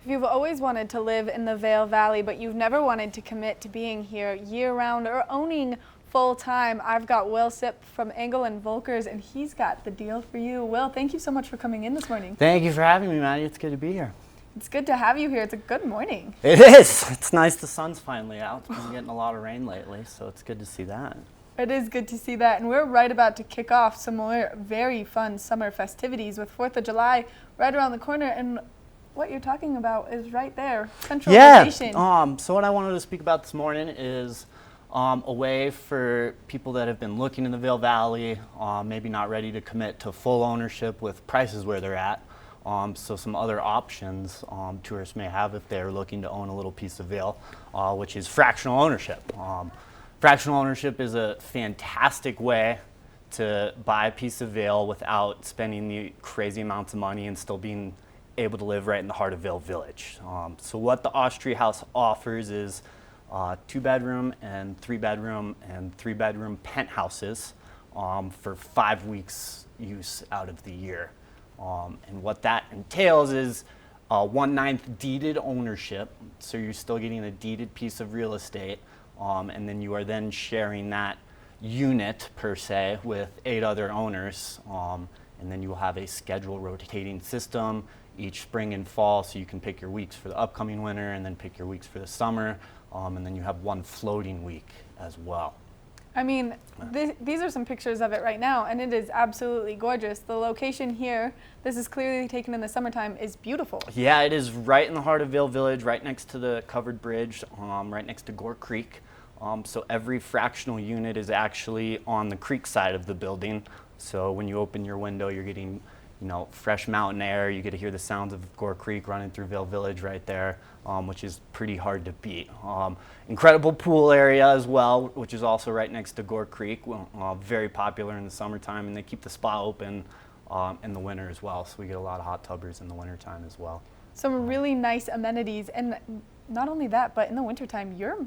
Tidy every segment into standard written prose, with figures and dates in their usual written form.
If you've always wanted to live in the Vail Valley, but you've never wanted to commit to being here year-round or owning full-time, I've got Sipf from Engel and Volkers, and he's got the deal for you. Will, thank you so much for coming in this morning. Thank you for having me, Maddie. It's good to be here. It's good to have you here. It's a good morning. It is. It's nice the sun's finally out. It's been getting a lot of rain lately, so it's good to see that. It is good to see that, and we're right about to kick off some more very fun summer festivities with 4th of July right around the corner, and what you're talking about is right there, central location. So what I wanted to speak about this morning is a way for people that have been looking in the Vail Valley, maybe not ready to commit to full ownership with prices where they're at. So some other options tourists may have if they're looking to own a little piece of Vail, which is fractional ownership. Fractional ownership is a fantastic way to buy a piece of Vail without spending the crazy amounts of money and still being able to live right in the heart of Vail Village. So what the Austria House offers is 2-bedroom and 3-bedroom and 3-bedroom penthouses for 5 weeks use out of the year. And what that entails is 1/9 deeded ownership, so you're still getting a deeded piece of real estate, and then you are then sharing that unit per se with 8 other owners, and then you will have a scheduled rotating system each spring and fall, so you can pick your weeks for the upcoming winter and then pick your weeks for the summer, and then you have one floating week as well. I mean, these are some pictures of it right now, and it is absolutely gorgeous. The location here, this is clearly taken in the summertime, is beautiful. Yeah, it is right in the heart of Vail Village, right next to the covered bridge, right next to Gore Creek. So every fractional unit is actually on the creek side of the building. So when you open your window, you're getting, fresh mountain air. You get to hear the sounds of Gore Creek running through Vail Village right there, which is pretty hard to beat. Incredible pool area as well, which is also right next to Gore Creek. Very popular in the summertime, and they keep the spa open in the winter as well. So we get a lot of hot tubbers in the wintertime as well. Some really nice amenities, and not only that, but in the wintertime, you're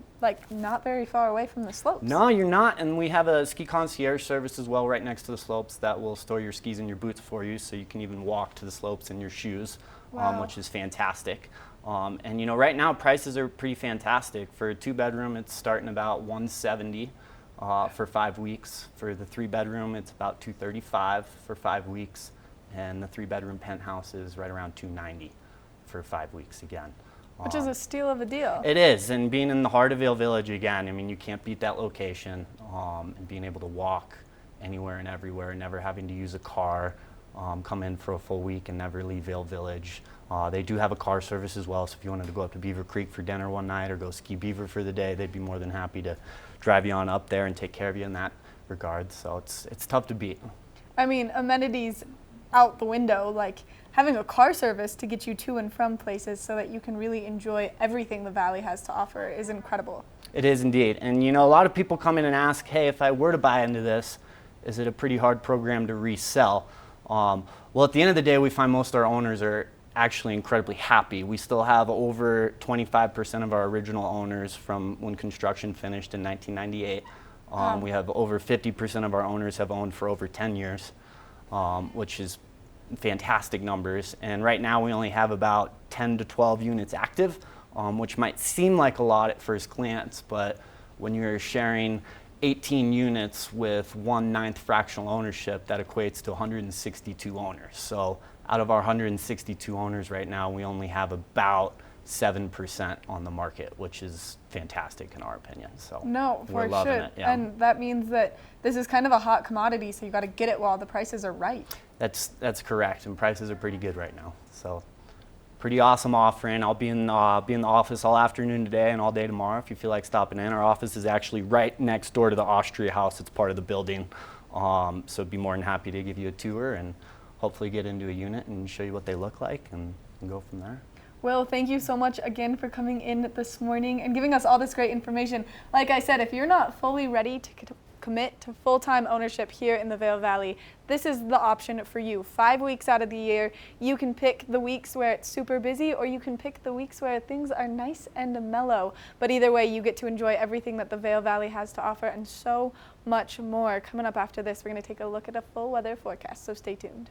not very far away from the slopes. No, you're not, and we have a ski concierge service as well right next to the slopes that will store your skis and your boots for you, so you can even walk to the slopes in your shoes, which is fantastic. And right now prices are pretty fantastic. For a 2-bedroom, it's starting about $170 for 5 weeks. For the 3-bedroom, it's about $235 for 5 weeks, and the 3-bedroom penthouse is right around $290 for 5 weeks again. Which is a steal of a deal. It is, and being in the heart of Vail Village again, I mean, you can't beat that location, and being able to walk anywhere and everywhere, never having to use a car, come in for a full week and never leave Vail Village. They do have a car service as well, so if you wanted to go up to Beaver Creek for dinner one night or go ski Beaver for the day, they'd be more than happy to drive you on up there and take care of you in that regard. So it's tough to beat. I mean, amenities out the window, like having a car service to get you to and from places so that you can really enjoy everything the Valley has to offer is incredible. It is indeed. And a lot of people come in and ask, hey, if I were to buy into this, is it a pretty hard program to resell? Well, at the end of the day, we find most of our owners are actually incredibly happy. We still have over 25% of our original owners from when construction finished in 1998. We have over 50% of our owners have owned for over 10 years, which is fantastic numbers. And right now we only have about 10 to 12 units active, which might seem like a lot at first glance, but when you're sharing 18 units with 1/9 fractional ownership, that equates to 162 owners. So out of our 162 owners right now, we only have about 7% on the market, which is fantastic in our opinion. So no, we're for loving sure. it. Yeah. And that means that this is kind of a hot commodity, so you got to get it while the prices are right. That's correct, and prices are pretty good right now. So pretty awesome offering. I'll be in the office all afternoon today and all day tomorrow if you feel like stopping in. Our office is actually right next door to the Austria House. It's part of the building. So I'd be more than happy to give you a tour and hopefully get into a unit and show you what they look like and go from there. Will, thank you so much again for coming in this morning and giving us all this great information. Like I said, if you're not fully ready to commit to full-time ownership here in the Vail Valley, this is the option for you. 5 weeks out of the year, you can pick the weeks where it's super busy, or you can pick the weeks where things are nice and mellow. But either way, you get to enjoy everything that the Vail Valley has to offer and so much more. Coming up after this, we're going to take a look at a full weather forecast, so stay tuned.